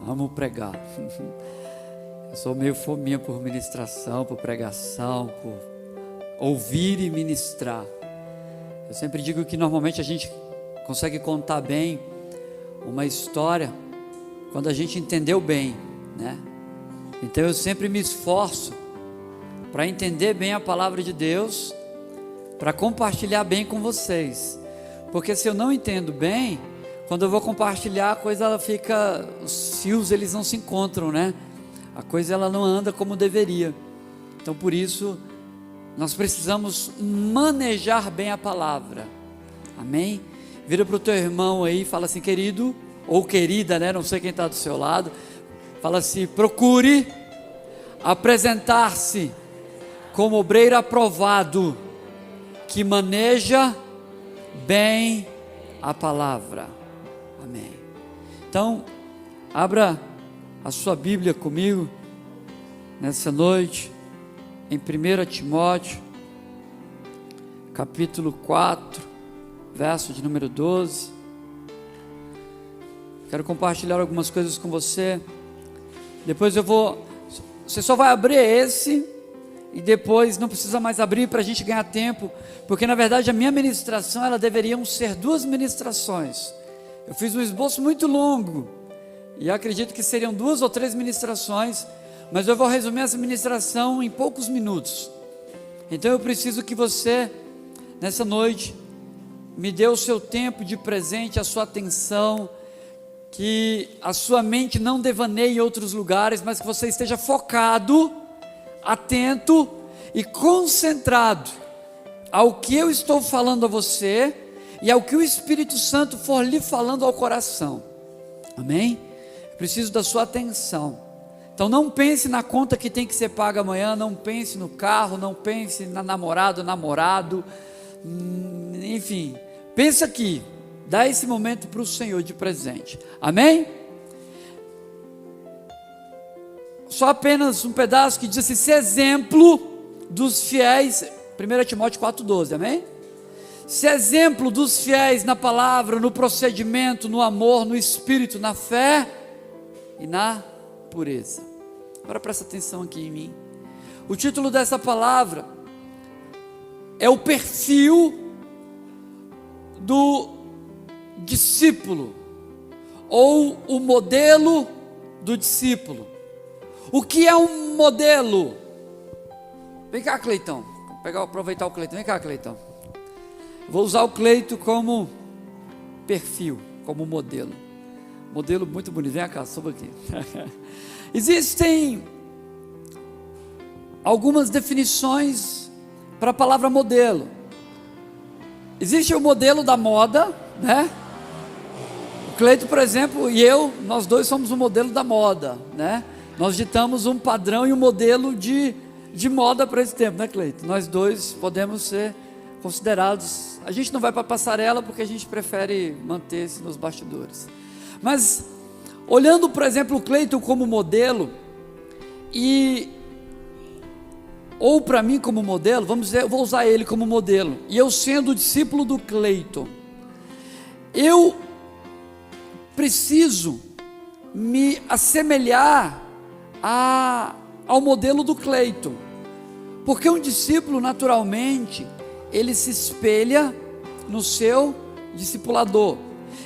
amo pregar. Eu sou meio fominha por ministração, por pregação, por ouvir e ministrar. Eu sempre digo que normalmente a gente consegue contar bem uma história quando a gente entendeu bem, né? Então eu sempre me esforço para entender bem a palavra de Deus, para compartilhar bem com vocês, porque se eu não entendo bem, quando eu vou compartilhar, a coisa ela fica, os fios eles não se encontram, né? A coisa ela não anda como deveria. Então por isso nós precisamos manejar bem a palavra. Amém? Vira para o teu irmão aí e fala assim: querido ou querida, né? Não sei quem está do seu lado. Fala assim: procure apresentar-se como obreiro aprovado, que maneja bem a palavra. Amém. Então, abra a sua Bíblia comigo nessa noite, em 1 Timóteo, capítulo 4, verso de número 12. Quero compartilhar algumas coisas com você. Depois você só vai abrir esse, e depois não precisa mais abrir para a gente ganhar tempo, porque na verdade a minha ministração, ela deveriam ser 2 ministrações. Eu fiz um esboço muito longo, e acredito que seriam 2 ou 3 ministrações, mas eu vou resumir essa ministração em poucos minutos. Então eu preciso que você, nessa noite, me dê o seu tempo de presente, a sua atenção, que a sua mente não devaneie em outros lugares, mas que você esteja focado, atento e concentrado ao que eu estou falando a você e ao que o Espírito Santo for lhe falando ao coração. Amém? Preciso da sua atenção. Então não pense na conta que tem que ser paga amanhã, não pense no carro, não pense na namorado, enfim, pensa aqui, dá esse momento para o Senhor de presente. Amém? Só apenas um pedaço que diz assim: ser exemplo dos fiéis, 1 Timóteo 4,12, amém? Ser exemplo dos fiéis na palavra, no procedimento, no amor, no espírito, na fé e na pureza. Agora presta atenção aqui em mim. O título dessa palavra é o perfil do discípulo, ou o modelo do discípulo. O que é um modelo? Vem cá, Cleitão. Vou aproveitar o Cleitão. Vem cá, Cleitão. Vou usar o Cleito como perfil, como modelo. Modelo muito bonito. Vem cá, sobe aqui. Existem algumas definições para a palavra modelo. Existe o modelo da moda, né? O Cleito, por exemplo, e eu, nós dois somos o modelo da moda, né? Nós ditamos um padrão e um modelo de moda para esse tempo, né, Cleito? Nós dois podemos ser considerados. A gente não vai para a passarela porque a gente prefere manter-se nos bastidores. Mas, olhando, por exemplo, o Cleito como modelo, ou para mim como modelo, vamos dizer, eu vou usar ele como modelo, e eu sendo discípulo do Cleito, eu preciso me assemelhar ao modelo do Cleito, porque um discípulo naturalmente ele se espelha no seu discipulador.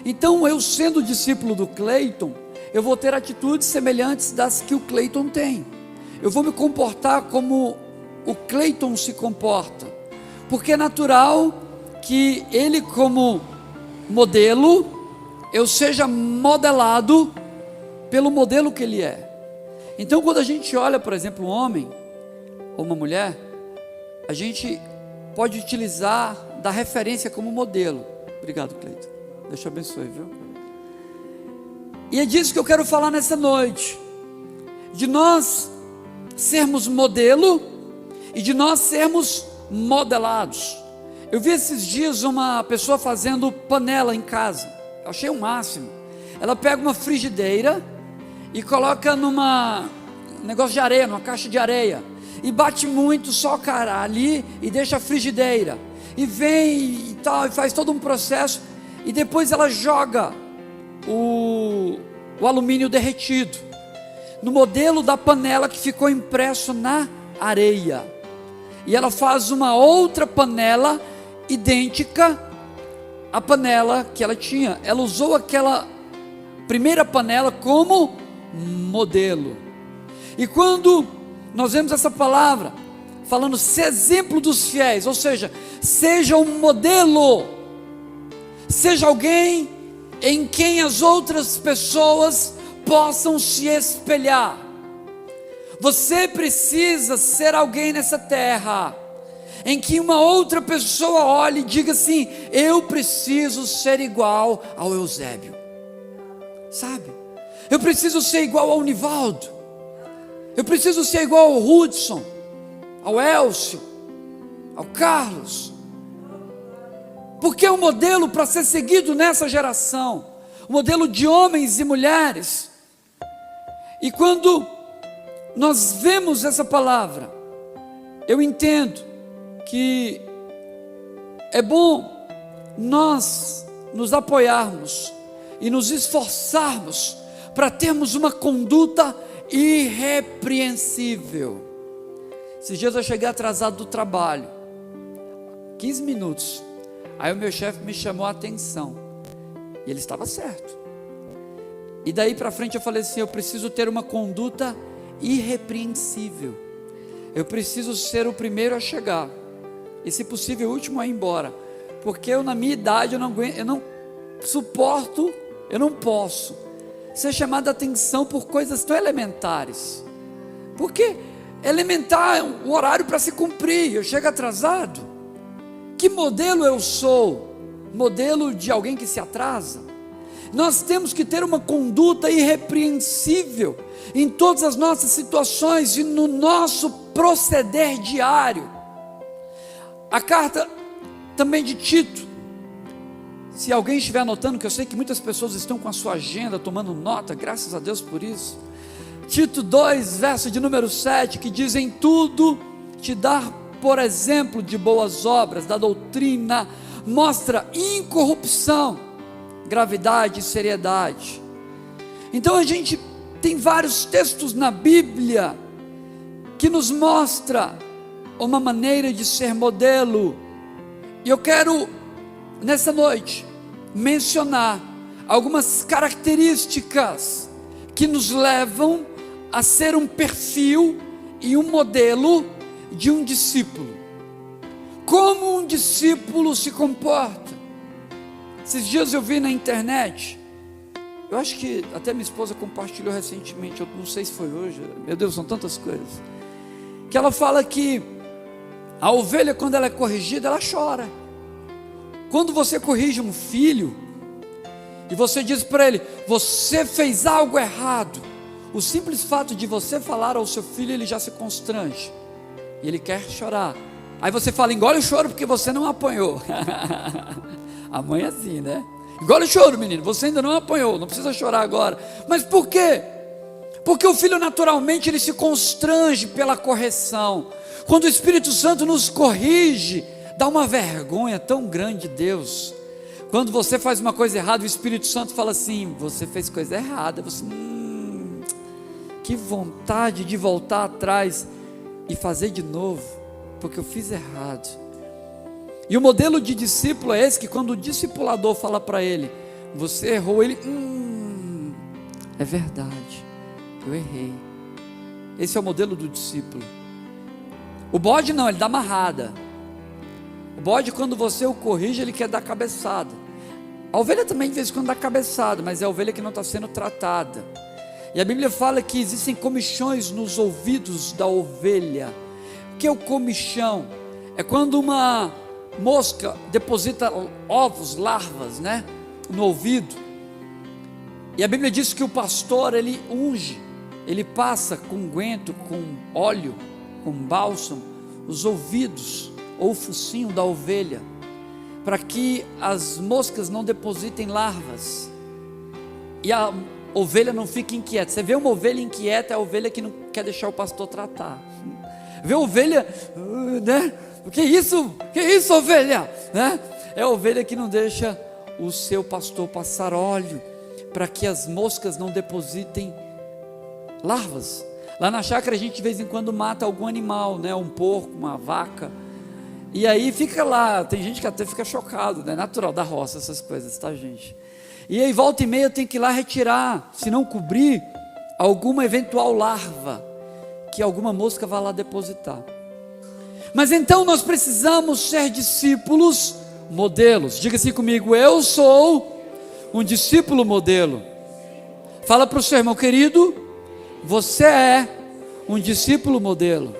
Então eu, sendo discípulo do Cleiton, eu vou ter atitudes semelhantes das que o Cleiton tem. Eu vou me comportar como o Cleiton se comporta, porque é natural que ele, como modelo, eu seja modelado pelo modelo que ele é. Então quando a gente olha, por exemplo, um homem ou uma mulher, a gente pode utilizar da referência como modelo. Obrigado, Cleiton, Deus te abençoe, viu? E é disso que eu quero falar nessa noite, de nós sermos modelo e de nós sermos modelados. Eu vi esses dias uma pessoa fazendo panela em casa, eu achei o máximo. Ela pega uma frigideira e coloca um negócio de areia, numa caixa de areia, e bate muito só cara ali e deixa a frigideira, e vem e tal, e faz todo um processo, e depois ela joga o alumínio derretido, no modelo da panela que ficou impresso na areia. E ela faz uma outra panela idêntica à panela que ela tinha. Ela usou aquela primeira panela como modelo. E quando nós vemos essa palavra falando ser exemplo dos fiéis, ou seja, seja um modelo, seja alguém em quem as outras pessoas possam se espelhar. Você precisa ser alguém nessa terra em que uma outra pessoa olhe e diga assim: eu preciso ser igual ao Eusébio, sabe? Eu preciso ser igual ao Nivaldo, eu preciso ser igual ao Hudson, ao Elcio, ao Carlos, porque é um modelo para ser seguido nessa geração, um modelo de homens e mulheres. E quando nós vemos essa palavra, eu entendo que é bom nós nos apoiarmos e nos esforçarmos para termos uma conduta irrepreensível. Esses dias eu cheguei atrasado do trabalho, 15 minutos, aí o meu chefe me chamou a atenção, e ele estava certo. E daí para frente eu falei assim: eu preciso ter uma conduta irrepreensível, eu preciso ser o primeiro a chegar, e se possível o último a ir embora, porque eu, na minha idade, eu não suporto, eu não posso ser chamado a atenção por coisas tão elementares, porque elementar é um horário para se cumprir, eu chego atrasado. Que modelo eu sou? Modelo de alguém que se atrasa? Nós temos que ter uma conduta irrepreensível em todas as nossas situações e no nosso proceder diário. A carta também de Tito, se alguém estiver anotando, que eu sei que muitas pessoas estão com a sua agenda tomando nota, graças a Deus por isso. Tito 2, verso de número 7, que diz: em tudo te dar por exemplo de boas obras, da doutrina, mostra incorrupção, gravidade e seriedade. Então a gente tem vários textos na Bíblia que nos mostra uma maneira de ser modelo, e eu quero nessa noite mencionar algumas características que nos levam a ser um perfil e um modelo de um discípulo. Como um discípulo se comporta? Esses dias eu vi na internet, eu acho que até minha esposa compartilhou recentemente, eu não sei se foi hoje, meu Deus, são tantas coisas, que ela fala que a ovelha, quando ela é corrigida, ela chora. Quando você corrige um filho e você diz para ele: você fez algo errado, o simples fato de você falar ao seu filho, ele já se constrange e ele quer chorar. Aí você fala: engole o choro, porque você não apanhou. A mãe é assim, né? Engole o choro, menino, você ainda não apanhou, não precisa chorar agora. Mas por quê? Porque o filho naturalmente ele se constrange pela correção. Quando o Espírito Santo nos corrige, dá uma vergonha tão grande de Deus. Quando você faz uma coisa errada, o Espírito Santo fala assim: você fez coisa errada. Você, que vontade de voltar atrás e fazer de novo, porque eu fiz errado. E o modelo de discípulo é esse, que quando o discipulador fala para ele: você errou, ele, é verdade, eu errei. Esse é o modelo do discípulo. O bode não, ele dá amarrada. O bode, quando você o corrige, ele quer dar cabeçada. A ovelha também de vez em quando dá cabeçada, mas é a ovelha que não está sendo tratada. E a Bíblia fala que existem comichões nos ouvidos da ovelha. O que é o comichão? É quando uma mosca deposita ovos, larvas, né, no ouvido. E a Bíblia diz que o pastor, ele unge, ele passa com unguento, com óleo, com bálsamo, os ouvidos ou o focinho da ovelha, para que as moscas não depositem larvas e a ovelha não fique inquieta. Você vê uma ovelha inquieta, é a ovelha que não quer deixar o pastor tratar. Vê a ovelha, né? Que isso, ovelha, né? É a ovelha que não deixa o seu pastor passar óleo, para que as moscas não depositem larvas. Lá na chácara a gente de vez em quando mata algum animal, né? Um porco, uma vaca, e aí fica lá, tem gente que até fica chocado, né? Natural da roça essas coisas, tá, gente? E aí volta e meia tem que ir lá retirar, se não cobrir alguma eventual larva que alguma mosca vai lá depositar. Mas então nós precisamos ser discípulos modelos. Diga assim comigo: eu sou um discípulo modelo. Fala para o seu irmão: querido, você é um discípulo modelo.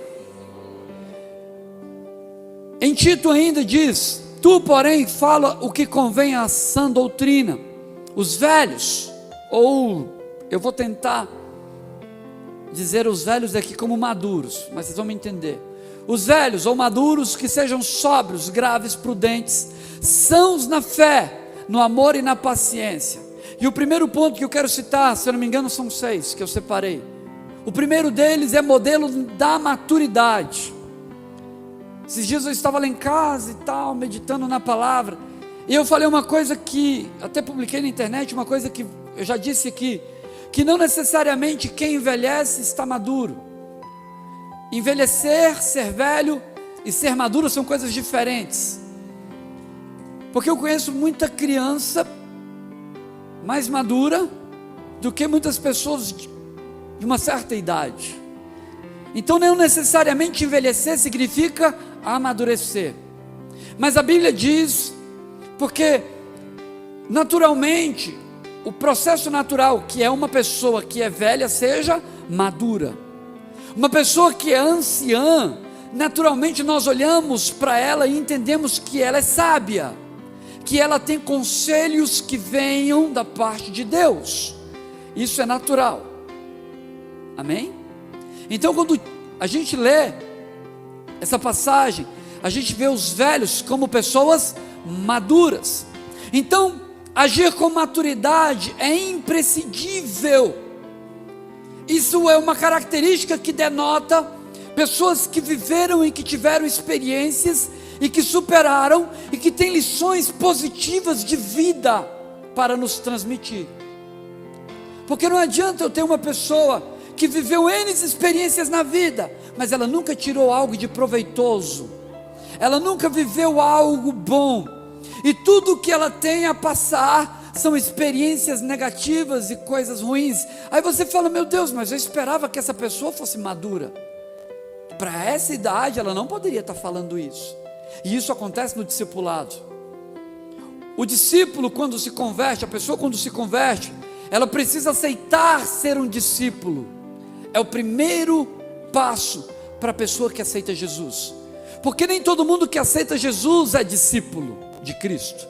Em Tito ainda diz: tu, porém, fala o que convém à sã doutrina. Os velhos, ou eu vou tentar dizer os velhos aqui como maduros, mas vocês vão me entender. Os velhos ou maduros que sejam sóbrios, graves, prudentes, sãos na fé, no amor e na paciência. E o primeiro ponto que eu quero citar, se eu não me engano são 6 que eu separei. O primeiro deles é modelo da maturidade. Esses dias eu estava lá em casa e tal, meditando na palavra, e eu falei uma coisa que, até publiquei na internet, uma coisa que eu já disse aqui, que não necessariamente quem envelhece está maduro. Envelhecer, ser velho e ser maduro são coisas diferentes. Porque eu conheço muita criança mais madura do que muitas pessoas de uma certa idade. Então não necessariamente envelhecer significa amadurecer. Mas a Bíblia diz, porque naturalmente, o processo natural que é uma pessoa que é velha seja madura. Uma pessoa que é anciã, naturalmente nós olhamos para ela e entendemos que ela é sábia, que ela tem conselhos que venham da parte de Deus. Isso é natural. Amém? Então quando a gente lê essa passagem, a gente vê os velhos como pessoas maduras. Então agir com maturidade é imprescindível. Isso é uma característica que denota pessoas que viveram e que tiveram experiências e que superaram e que têm lições positivas de vida para nos transmitir. Porque não adianta eu ter uma pessoa que viveu N experiências na vida, mas ela nunca tirou algo de proveitoso, ela nunca viveu algo bom, e tudo que ela tem a passar são experiências negativas e coisas ruins. Aí você fala: meu Deus, mas eu esperava que essa pessoa fosse madura. Para essa idade ela não poderia estar falando isso. E isso acontece no discipulado. O discípulo, quando se converte, a pessoa quando se converte, ela precisa aceitar ser um discípulo. É o primeiro passo para a pessoa que aceita Jesus. Porque nem todo mundo que aceita Jesus é discípulo de Cristo.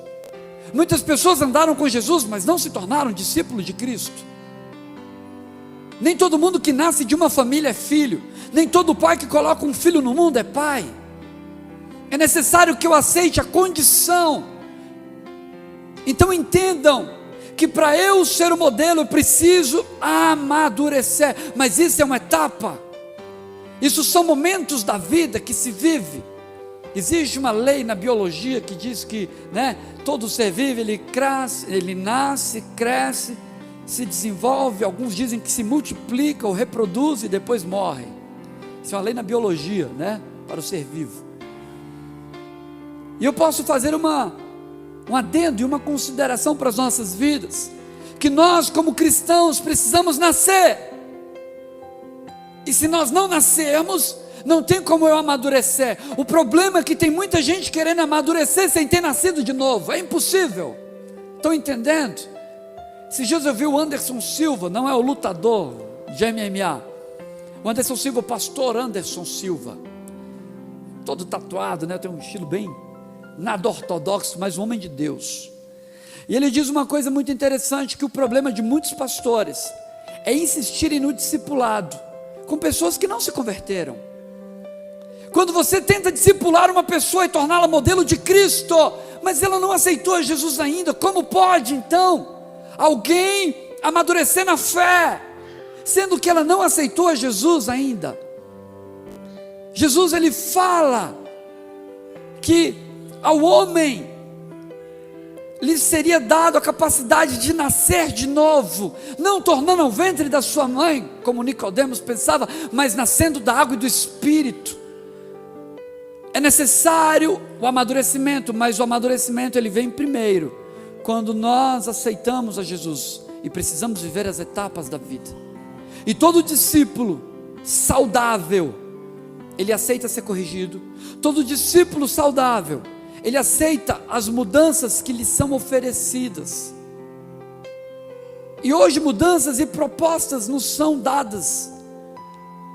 Muitas pessoas andaram com Jesus, mas não se tornaram discípulos de Cristo. Nem todo mundo que nasce de uma família é filho. Nem todo pai que coloca um filho no mundo é pai. É necessário que eu aceite a condição. Então entendam que para eu ser o modelo eu preciso amadurecer. Mas isso é uma etapa. Isso são momentos da vida que se vive. Existe uma lei na biologia que diz que, né, todo ser vivo, ele nasce, cresce, se desenvolve, alguns dizem que se multiplica ou reproduz e depois morre. Isso é uma lei na biologia, né, para o ser vivo. E eu posso fazer um adendo e uma consideração para as nossas vidas, que nós como cristãos precisamos nascer, e se nós não nascermos, não tem como eu amadurecer. O problema é que tem muita gente querendo amadurecer sem ter nascido de novo. É impossível. Estão entendendo? Esses dias eu vi o Anderson Silva, não é o lutador de MMA. O Anderson Silva, o pastor Anderson Silva. Todo tatuado, né? Tem um estilo bem nada ortodoxo, mas um homem de Deus. E ele diz uma coisa muito interessante, que o problema de muitos pastores é insistirem no discipulado com pessoas que não se converteram. Quando você tenta discipular uma pessoa e torná-la modelo de Cristo, mas ela não aceitou Jesus ainda, como pode então alguém amadurecer na fé, sendo que ela não aceitou a Jesus ainda? Jesus, ele fala que ao homem lhes seria dado a capacidade de nascer de novo, não tornando ao ventre da sua mãe, como Nicodemos pensava, mas nascendo da água e do Espírito. É necessário o amadurecimento, mas o amadurecimento ele vem primeiro, quando nós aceitamos a Jesus e precisamos viver as etapas da vida. E todo discípulo saudável, ele aceita ser corrigido. Todo discípulo saudável, ele aceita as mudanças que lhe são oferecidas. E hoje mudanças e propostas nos são dadas,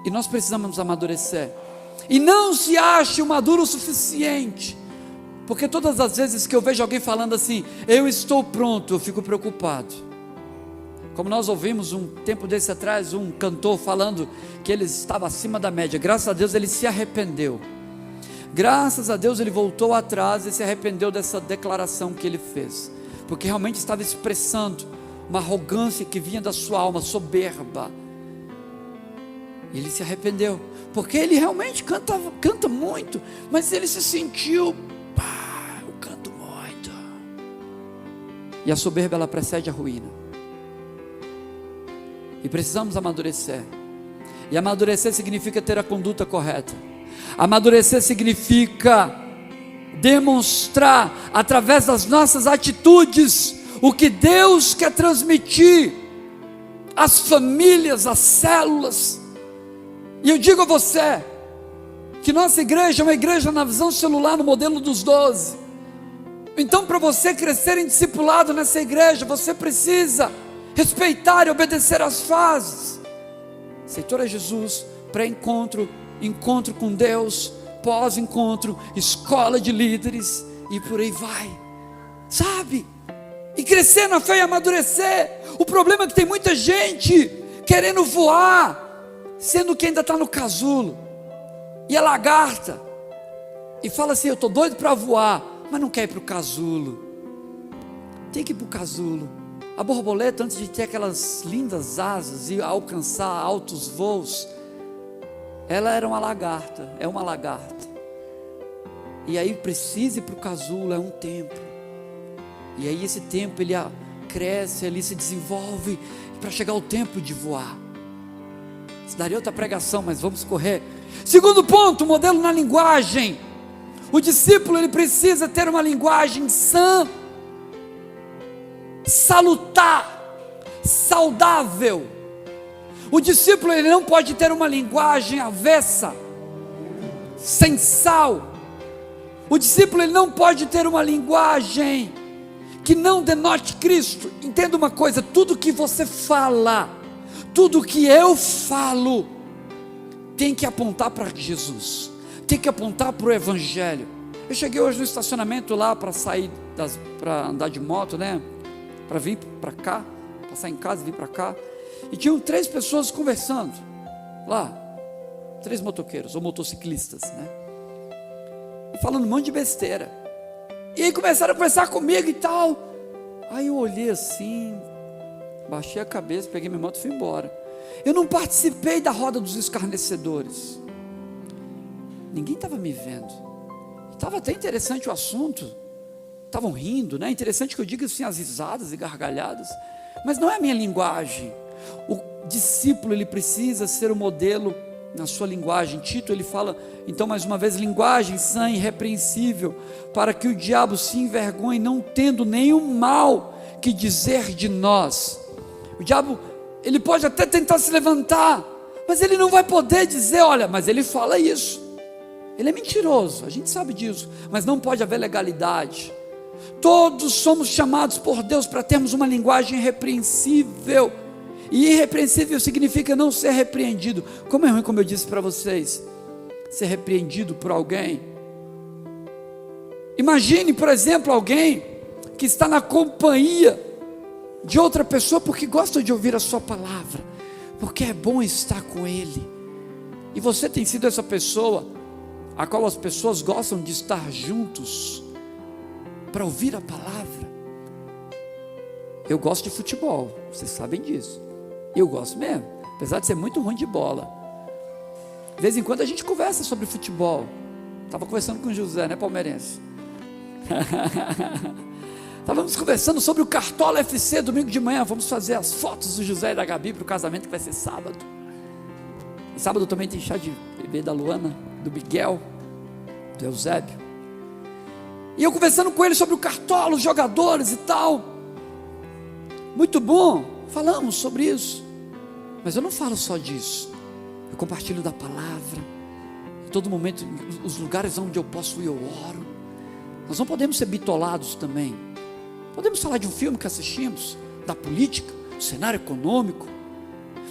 e nós precisamos amadurecer. E não se ache maduro o suficiente, porque todas as vezes que eu vejo alguém falando assim, eu estou pronto, eu fico preocupado. Como nós ouvimos um tempo desse atrás, um cantor falando que ele estava acima da média. Graças a Deus ele se arrependeu. Graças a Deus ele voltou atrás e se arrependeu dessa declaração que ele fez, porque realmente estava expressando uma arrogância que vinha da sua alma, soberba. Ele se arrependeu, porque ele realmente canta muito, mas ele se sentiu, eu canto muito. E a soberba ela precede a ruína. E precisamos amadurecer. E amadurecer significa ter a conduta correta. Amadurecer significa demonstrar através das nossas atitudes o que Deus quer transmitir às famílias, às células. E eu digo a você que nossa igreja é uma igreja na visão celular, no modelo dos 12. Então, para você crescer em discipulado nessa igreja, você precisa respeitar e obedecer às fases. Aceitou a Jesus, pré-encontro, encontro com Deus, pós-encontro, escola de líderes e por aí vai, sabe? E crescer na fé e amadurecer. O problema é que tem muita gente querendo voar, sendo que ainda está no casulo, e é lagarta, e fala assim, eu estou doido para voar, mas não quer ir para o casulo. Tem que ir para o casulo. A borboleta, antes de ter aquelas lindas asas e alcançar altos voos, ela era uma lagarta, é uma lagarta. E aí precisa ir para o casulo, é um tempo. E aí esse tempo ele cresce, ele se desenvolve para chegar o tempo de voar. Isso daria outra pregação, mas vamos correr. Segundo ponto, modelo na linguagem. O discípulo ele precisa ter uma linguagem sã, salutar, saudável. O discípulo ele não pode ter uma linguagem avessa, sem sal. O discípulo ele não pode ter uma linguagem que não denote Cristo. Entenda uma coisa, tudo que você fala, tudo que eu falo, tem que apontar para Jesus, tem que apontar para o Evangelho. Eu cheguei hoje no estacionamento lá para sair, para andar de moto, né? Para vir para cá, passar em casa e vir para cá. E tinham 3 pessoas conversando lá, 3 motoqueiros ou motociclistas, né? E falando um monte de besteira. E aí começaram a conversar comigo e tal. Aí eu olhei assim, baixei a cabeça, peguei minha moto e fui embora. Eu não participei da roda dos escarnecedores. Ninguém estava me vendo. Estava até interessante o assunto. Estavam rindo, né? Interessante que eu diga assim, as risadas e gargalhadas. Mas não é a minha linguagem. O discípulo ele precisa ser o modelo na sua linguagem. Tito ele fala, então mais uma vez, linguagem sã e irrepreensível, para que o diabo se envergonhe, não tendo nenhum mal que dizer de nós. O diabo ele pode até tentar se levantar, mas ele não vai poder dizer, olha, mas ele fala isso. Ele é mentiroso, a gente sabe disso, mas não pode haver legalidade. Todos somos chamados por Deus para termos uma linguagem irrepreensível. E irrepreensível significa não ser repreendido. Como é ruim, como eu disse para vocês, ser repreendido por alguém. Imagine, por exemplo, alguém que está na companhia de outra pessoa porque gosta de ouvir a sua palavra, porque é bom estar com ele. E você tem sido essa pessoa a qual as pessoas gostam de estar juntos para ouvir a palavra. Eu gosto de futebol, vocês sabem disso. Eu gosto mesmo, apesar de ser muito ruim de bola. De vez em quando a gente conversa sobre futebol. Estava conversando com o José, né, palmeirense? Estávamos conversando sobre o Cartola FC domingo de manhã. Vamos fazer as fotos do José e da Gabi para o casamento que vai ser sábado. E sábado também tem chá de bebê da Luana, do Miguel, do Eusébio. E eu conversando com ele sobre o Cartola, os jogadores e tal. Muito bom, falamos sobre isso. Mas eu não falo só disso. Eu compartilho da palavra. Em todo momento, os lugares onde eu posso ir, eu oro. Nós não podemos ser bitolados também. Podemos falar de um filme que assistimos, da política, do cenário econômico.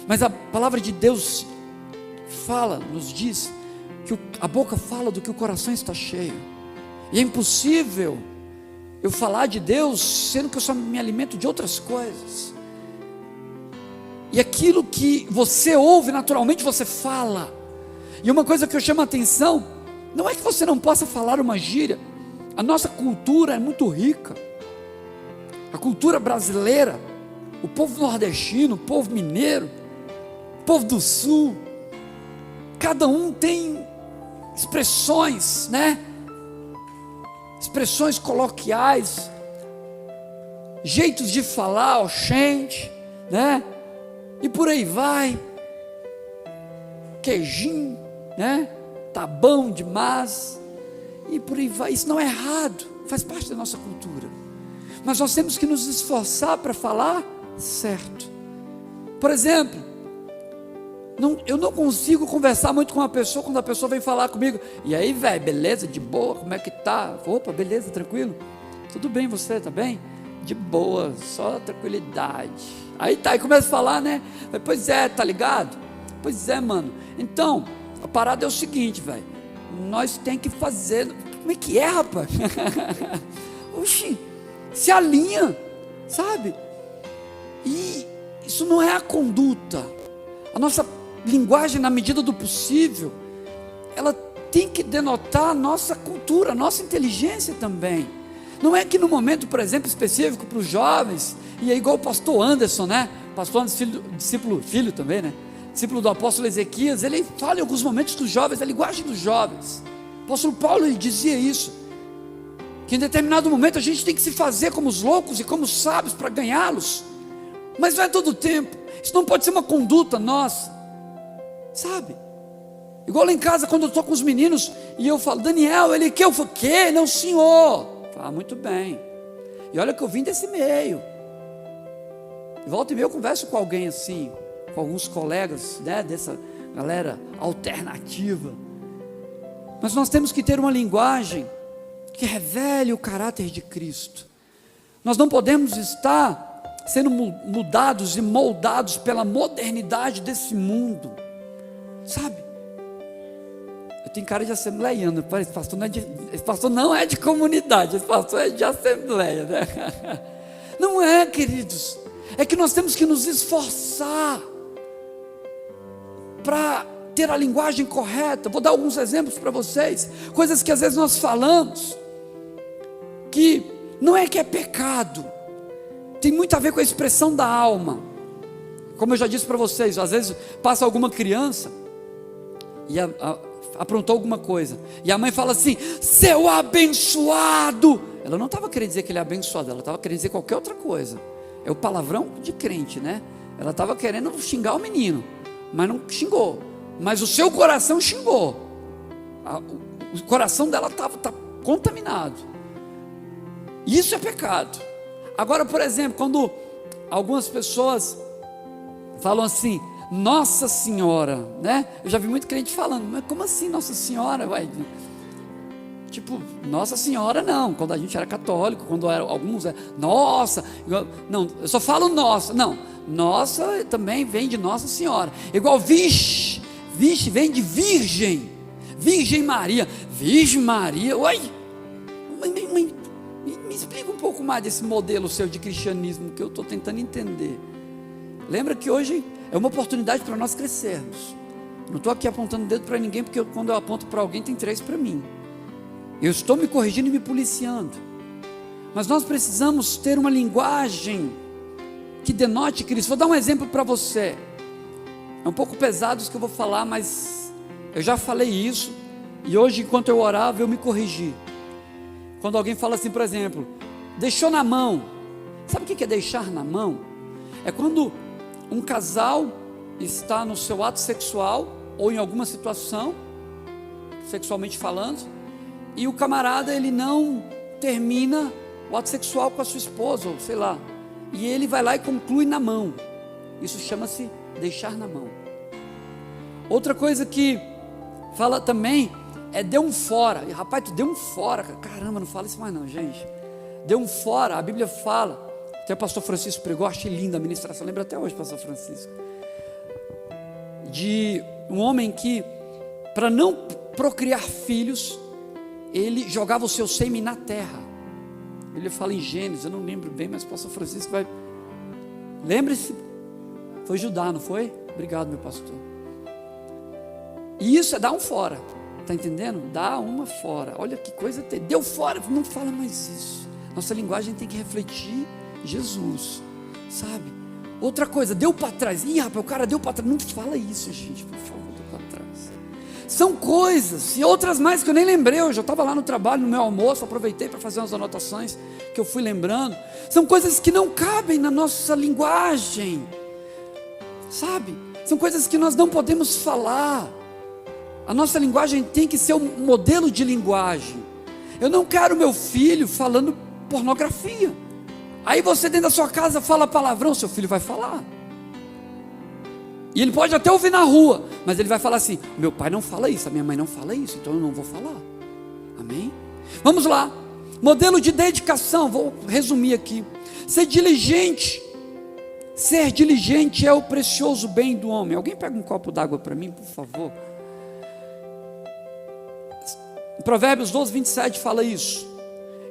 Mas a palavra de Deus fala, nos diz, que a boca fala do que o coração está cheio. E é impossível eu falar de Deus, sendo que eu só me alimento de outras coisas. E aquilo que você ouve, naturalmente você fala. E uma coisa que eu chamo a atenção, não é que você não possa falar uma gíria. A nossa cultura é muito rica. A cultura brasileira, o povo nordestino, o povo mineiro, o povo do sul, cada um tem expressões, né? Expressões coloquiais, jeitos de falar, oxente, né? E por aí vai. Queijinho, né? Tá bom demais. E por aí vai. Isso não é errado, faz parte da nossa cultura. Mas nós temos que nos esforçar para falar certo. Por exemplo, eu não consigo conversar muito com uma pessoa quando a pessoa vem falar comigo. E aí, velho, beleza? De boa? Como é que tá? Opa, beleza, tranquilo? Tudo bem, você tá bem? De boa, só tranquilidade. Aí tá, aí começa a falar, né? Pois é, tá ligado? Pois é, mano. Então, a parada é o seguinte, velho. Nós tem que fazer. Como é que é, rapaz? Oxi, se alinha, sabe? E isso não é a conduta. A nossa linguagem, na medida do possível, ela tem que denotar a nossa cultura, a nossa inteligência também. Não é que no momento, por exemplo, específico para os jovens, e é igual o pastor Anderson, né? Pastor Anderson, filho também, né? Discípulo do apóstolo Ezequias, ele fala em alguns momentos dos jovens, a linguagem dos jovens. O apóstolo Paulo, ele dizia isso, que em determinado momento a gente tem que se fazer como os loucos e como os sábios para ganhá-los, mas não é todo o tempo. Isso não pode ser uma conduta nossa, sabe? Igual lá em casa, quando eu estou com os meninos e eu falo, Daniel, ele que eu falo, que? Não, senhor. Ah, muito bem. E olha que eu vim desse meio. De volta e meia eu converso com alguém assim, com alguns colegas, né, dessa galera alternativa. Mas nós temos que ter uma linguagem que revele o caráter de Cristo. Nós não podemos estar sendo mudados e moldados pela modernidade desse mundo, sabe? Eu tenho cara de assembleiano, esse pastor não é de comunidade, esse pastor é de assembleia, né? Não é, queridos, é que nós temos que nos esforçar para ter a linguagem correta. Vou dar alguns exemplos para vocês, coisas que às vezes nós falamos, que não é que é pecado, tem muito a ver com a expressão da alma. Como eu já disse para vocês, às vezes passa alguma criança e aprontou alguma coisa, e a mãe fala assim, seu abençoado. Ela não estava querendo dizer que ele é abençoado, ela estava querendo dizer qualquer outra coisa. É o palavrão de crente, né? Ela estava querendo xingar o menino, mas não xingou, mas o seu coração xingou. O coração dela está contaminado. Isso é pecado. Agora, por exemplo, quando algumas pessoas falam assim, Nossa Senhora, né? Eu já vi muito crente falando, mas como assim Nossa Senhora? Vai? Tipo, Nossa Senhora não, quando a gente era católico, quando era, alguns, nossa, não, eu só falo nossa, não, nossa também vem de Nossa Senhora, igual vixe vem de Virgem Maria, Virgem Maria, oi, me explica um pouco mais desse modelo seu de cristianismo, que eu estou tentando entender. Lembra que hoje é uma oportunidade para nós crescermos. Não estou aqui apontando o dedo para ninguém, porque quando eu aponto para alguém, tem 3 para mim. Eu estou me corrigindo e me policiando. Mas nós precisamos ter uma linguagem que denote Cristo. Vou dar um exemplo para você. É um pouco pesado isso que eu vou falar, mas eu já falei isso, e hoje, enquanto eu orava, eu me corrigi. Quando alguém fala assim, por exemplo, deixou na mão. Sabe o que é deixar na mão? É quando um casal está no seu ato sexual, ou em alguma situação, sexualmente falando, e o camarada, ele não termina o ato sexual com a sua esposa, ou sei lá, e ele vai lá e conclui na mão. Isso chama-se deixar na mão. Outra coisa que fala também é deu um fora. E, rapaz, tu deu um fora, caramba, não fala isso mais não, gente. Deu um fora, a Bíblia fala, até o pastor Francisco pregou, achei linda a ministração, lembra até hoje, pastor Francisco, de um homem que, para não procriar filhos, ele jogava o seu sêmen na terra. Ele fala em Gênesis, eu não lembro bem, mas o pastor Francisco vai, lembre-se, foi Judá, não foi? Obrigado, meu pastor. E isso é dar um fora, está entendendo? Dá uma fora, olha que coisa, deu fora, não fala mais isso. Nossa linguagem tem que refletir Jesus, sabe? Outra coisa, deu para trás. Ih, rapaz, o cara deu para trás. Não fala isso, gente, por favor, deu para trás. São coisas, e outras mais que eu nem lembrei. Eu já estava lá no trabalho, no meu almoço, aproveitei para fazer umas anotações que eu fui lembrando. São coisas que não cabem na nossa linguagem, sabe? São coisas que nós não podemos falar. A nossa linguagem tem que ser um modelo de linguagem. Eu não quero meu filho falando pornografia. Aí você dentro da sua casa fala palavrão, seu filho vai falar. E ele pode até ouvir na rua, mas ele vai falar assim: meu pai não fala isso, a minha mãe não fala isso, então eu não vou falar. Amém? Vamos lá. Modelo de dedicação, vou resumir aqui. Ser diligente. Ser diligente é o precioso bem do homem. Alguém pega um copo d'água para mim, por favor? Provérbios 12, 27 fala isso.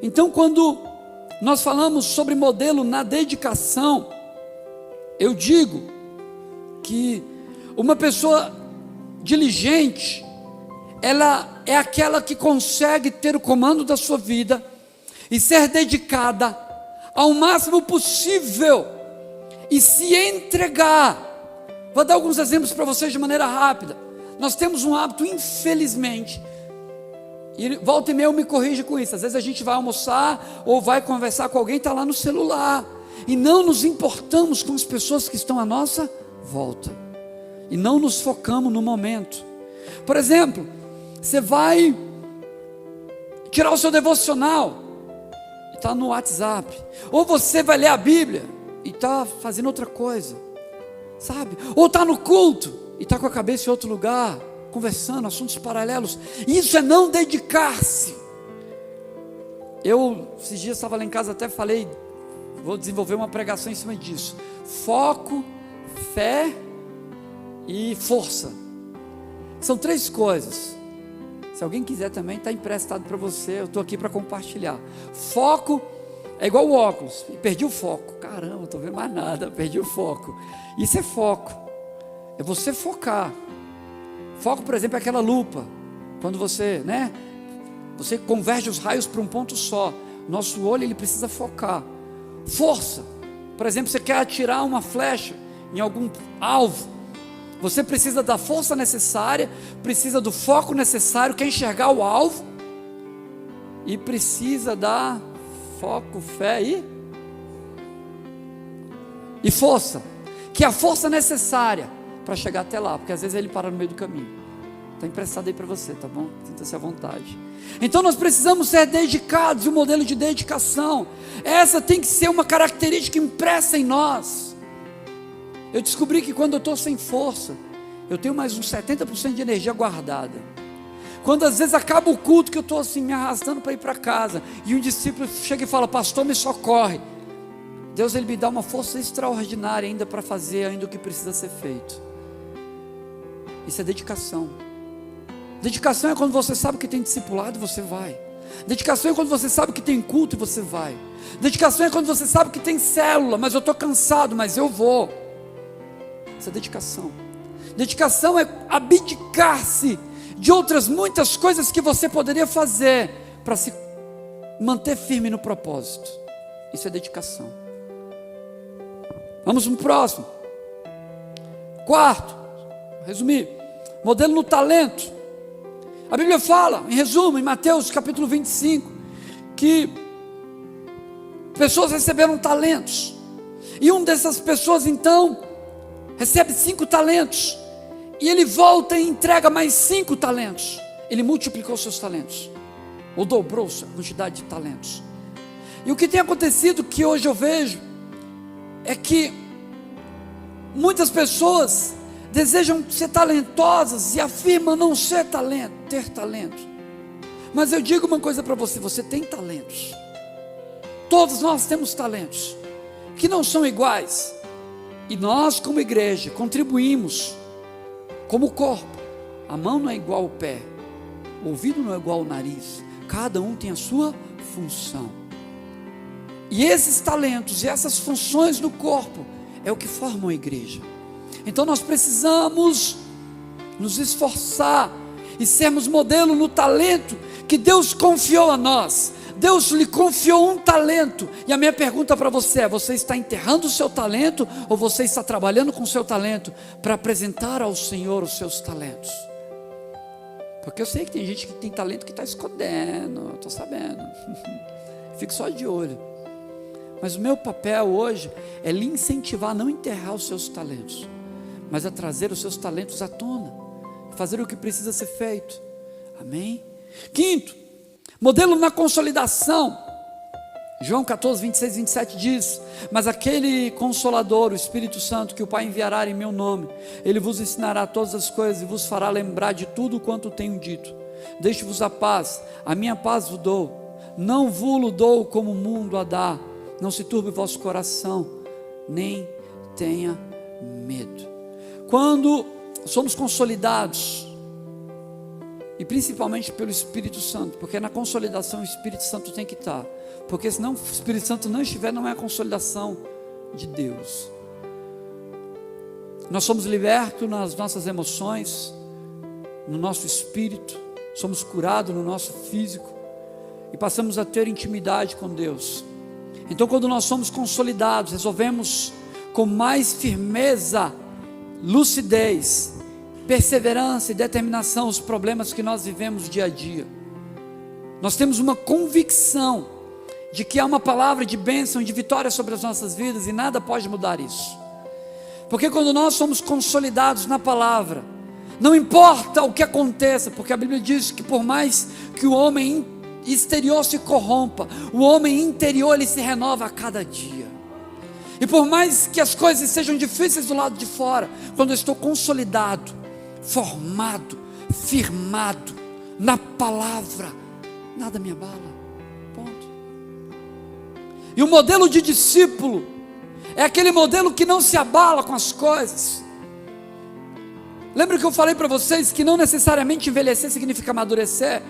Então, quando nós falamos sobre modelo na dedicação, eu digo que uma pessoa diligente, ela é aquela que consegue ter o comando da sua vida e ser dedicada ao máximo possível e se entregar. Vou dar alguns exemplos para vocês de maneira rápida. Nós temos um hábito, infelizmente, e volta e meia eu me corrijo com isso. Às vezes a gente vai almoçar ou vai conversar com alguém, está lá no celular, e não nos importamos com as pessoas que estão à nossa volta, e não nos focamos no momento. Por exemplo, você vai tirar o seu devocional e está no WhatsApp, ou você vai ler a Bíblia e está fazendo outra coisa, sabe? Ou está no culto e está com a cabeça em outro lugar, conversando, assuntos paralelos. Isso é não dedicar-se. Eu, esses dias estava lá em casa, até falei, vou desenvolver uma pregação em cima disso. Foco, fé e força. São três coisas. Se alguém quiser também, está emprestado para você, eu estou aqui para compartilhar. Foco é igual o óculos, e perdi o foco. Caramba, não estou vendo mais nada, perdi o foco. Isso é foco, é você focar. Foco, por exemplo, é aquela lupa, quando você, você converge os raios para um ponto só. Nosso olho, ele precisa focar. Força, por exemplo, você quer atirar uma flecha em algum alvo, você precisa da força necessária, precisa do foco necessário, quer enxergar o alvo, e precisa da foco, fé e força, que é a força necessária para chegar até lá, porque às vezes ele para no meio do caminho. Está emprestado aí para você, tá bom? Sinta-se à vontade. Então nós precisamos ser dedicados, e o modelo de dedicação, essa tem que ser uma característica impressa em nós. Eu descobri que quando eu estou sem força, eu tenho mais uns 70% de energia guardada. Quando às vezes acaba o culto, que eu estou assim me arrastando para ir para casa, e um discípulo chega e fala: pastor, me socorre. Deus, ele me dá uma força extraordinária ainda para fazer ainda o que precisa ser feito. Isso é dedicação. Dedicação é quando você sabe que tem discipulado e você vai. Dedicação é quando você sabe que tem culto e você vai. Dedicação é quando você sabe que tem célula, mas eu estou cansado, mas eu vou. Isso é dedicação. Dedicação é abdicar-se de outras muitas coisas que você poderia fazer para se manter firme no propósito. Isso é dedicação. Vamos para o próximo. Quarto, resumir, modelo no talento. A Bíblia fala, em resumo, em Mateus capítulo 25, que pessoas receberam talentos, e uma dessas pessoas então recebe 5 talentos, e ele volta e entrega mais 5 talentos. Ele multiplicou seus talentos, ou dobrou a quantidade de talentos. E o que tem acontecido, que hoje eu vejo, é que muitas pessoas desejam ser talentosas e afirmam não ter talento. Mas eu digo uma coisa para você: você tem talentos. Todos nós temos talentos que não são iguais, e nós como igreja contribuímos como corpo. A mão não é igual ao pé, o ouvido não é igual ao nariz, cada um tem a sua função, e esses talentos e essas funções no corpo é o que formam a igreja. Então nós precisamos nos esforçar e sermos modelo no talento que Deus confiou a nós. Deus lhe confiou um talento, e a minha pergunta para você é: você está enterrando o seu talento, ou você está trabalhando com o seu talento para apresentar ao Senhor os seus talentos? Porque eu sei que tem gente que tem talento que está escondendo, eu estou sabendo, fico só de olho. Mas o meu papel hoje é lhe incentivar a não enterrar os seus talentos, mas a trazer os seus talentos à tona, fazer o que precisa ser feito. Amém? Quinto, modelo na consolidação. João 14, 26 e 27 diz: mas aquele Consolador, o Espírito Santo, que o Pai enviará em meu nome, ele vos ensinará todas as coisas e vos fará lembrar de tudo quanto tenho dito. Deixe-vos a paz, a minha paz vos dou, não vos dou como o mundo a dá. Não se turbe o vosso coração, nem tenha medo. Quando somos consolidados, e principalmente pelo Espírito Santo, porque na consolidação o Espírito Santo tem que estar, porque senão o Espírito Santo não estiver, não é a consolidação de Deus. Nós somos libertos nas nossas emoções, no nosso espírito, somos curados no nosso físico, e passamos a ter intimidade com Deus. Então, quando nós somos consolidados, resolvemos com mais firmeza, lucidez, perseverança e determinação os problemas que nós vivemos dia a dia. Nós temos uma convicção de que há uma palavra de bênção, de vitória sobre as nossas vidas, e nada pode mudar isso. Porque quando nós somos consolidados na palavra, não importa o que aconteça, porque a Bíblia diz que por mais que o homem exterior se corrompa, o homem interior ele se renova a cada dia. E por mais que as coisas sejam difíceis do lado de fora, quando eu estou consolidado, formado, firmado na palavra, nada me abala. Ponto. E o modelo de discípulo é aquele modelo que não se abala com as coisas. Lembra que eu falei para vocês que não necessariamente envelhecer significa amadurecer?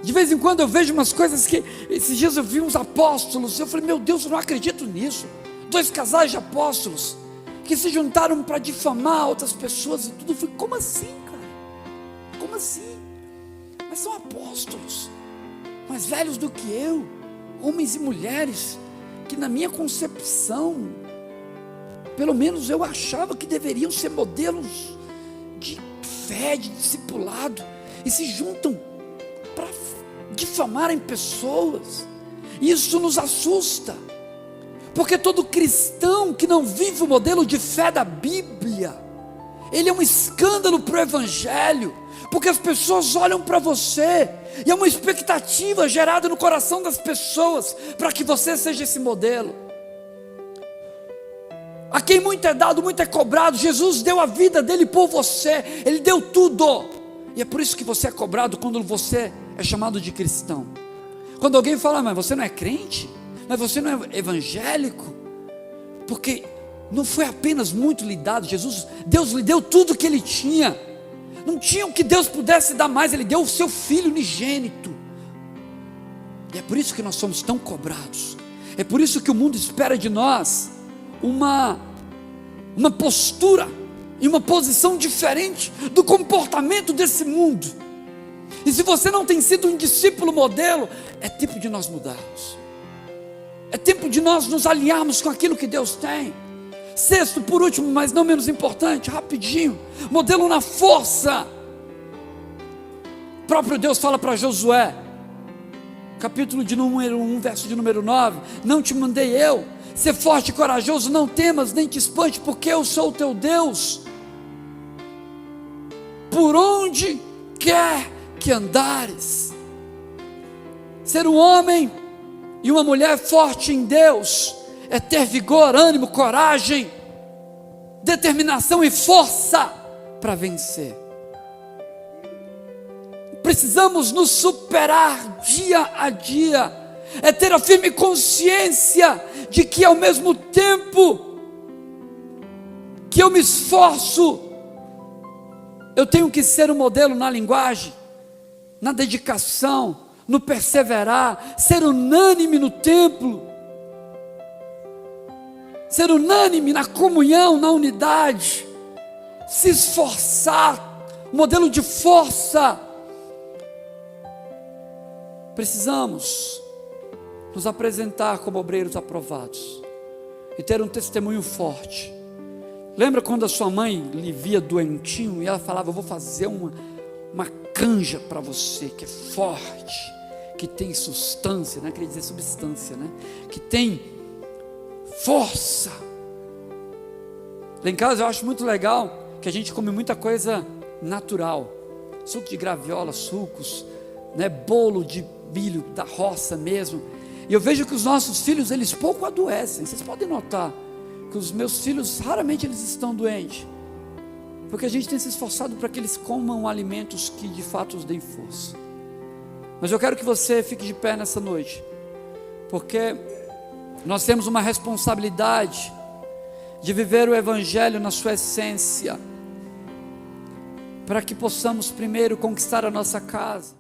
De vez em quando eu vejo umas coisas que, esses dias eu vi uns apóstolos, eu falei: meu Deus, eu não acredito nisso. 2 casais de apóstolos que se juntaram para difamar outras pessoas e tudo. Eu falei: como assim, cara? Como assim? Mas são apóstolos, mais velhos do que eu, homens e mulheres que na minha concepção, pelo menos eu achava que deveriam ser modelos de fé, de discipulado, e se juntam para difamarem pessoas. Isso nos assusta, porque todo cristão que não vive o modelo de fé da Bíblia, ele é um escândalo para o Evangelho, porque as pessoas olham para você, e é uma expectativa gerada no coração das pessoas, para que você seja esse modelo. A quem muito é dado, muito é cobrado. Jesus deu a vida dele por você, ele deu tudo, e é por isso que você é cobrado quando você é chamado de cristão. Quando alguém fala: mas você não é crente? Mas você não é evangélico? Porque não foi apenas muito lhe dado. Deus lhe deu tudo que ele tinha. Não tinha o que Deus pudesse dar mais. Ele deu o seu Filho unigênito. E é por isso que nós somos tão cobrados. É por isso que o mundo espera de nós uma postura e uma posição diferente do comportamento desse mundo. E se você não tem sido um discípulo modelo, é tempo de nós mudarmos. É tempo de nós nos alinharmos com aquilo que Deus tem. Sexto, por último, mas não menos importante, rapidinho, modelo na força. O próprio Deus fala para Josué: capítulo de número 1, verso de número 9, não te mandei eu? Ser forte e corajoso, não temas, nem te espante, porque eu sou o teu Deus. Por onde quer que andares. Ser um homem e uma mulher forte em Deus é ter vigor, ânimo, coragem, determinação e força para vencer. Precisamos nos superar dia a dia, é ter a firme consciência de que ao mesmo tempo que eu me esforço, eu tenho que ser um modelo na linguagem, na dedicação, no perseverar, ser unânime no templo, ser unânime na comunhão, na unidade, se esforçar, modelo de força. Precisamos nos apresentar como obreiros aprovados e ter um testemunho forte. Lembra quando a sua mãe lhe via doentinho e ela falava: eu vou fazer uma canja para você que é forte, que tem substância, não queria dizer substância, né? Que tem força. Lá em casa eu acho muito legal que a gente come muita coisa natural, suco de graviola, sucos, né? Bolo de milho da roça mesmo. E eu vejo que os nossos filhos, eles pouco adoecem. Vocês podem notar que os meus filhos, raramente eles estão doentes, porque a gente tem se esforçado para que eles comam alimentos que de fato os deem força. Mas eu quero que você fique de pé nessa noite, porque nós temos uma responsabilidade de viver o Evangelho na sua essência, para que possamos primeiro conquistar a nossa casa.